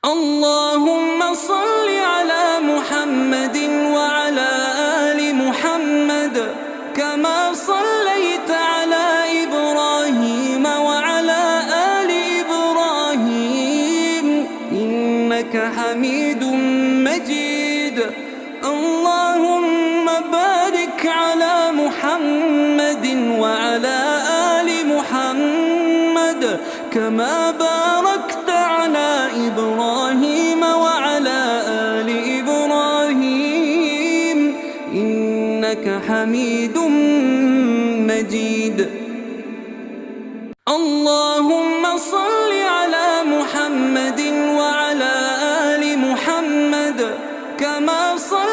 اللهم صل على محمد وعلى آل محمد كما صليت على إبراهيم وعلى آل إبراهيم إنك حميد مجيد. اللهم بارك على محمد وعلى آل محمد كما باركت على إبراهيم وعلى آل إبراهيم إنك حميد مجيد. اللهم صل على محمد وعلى آل محمد كما صليت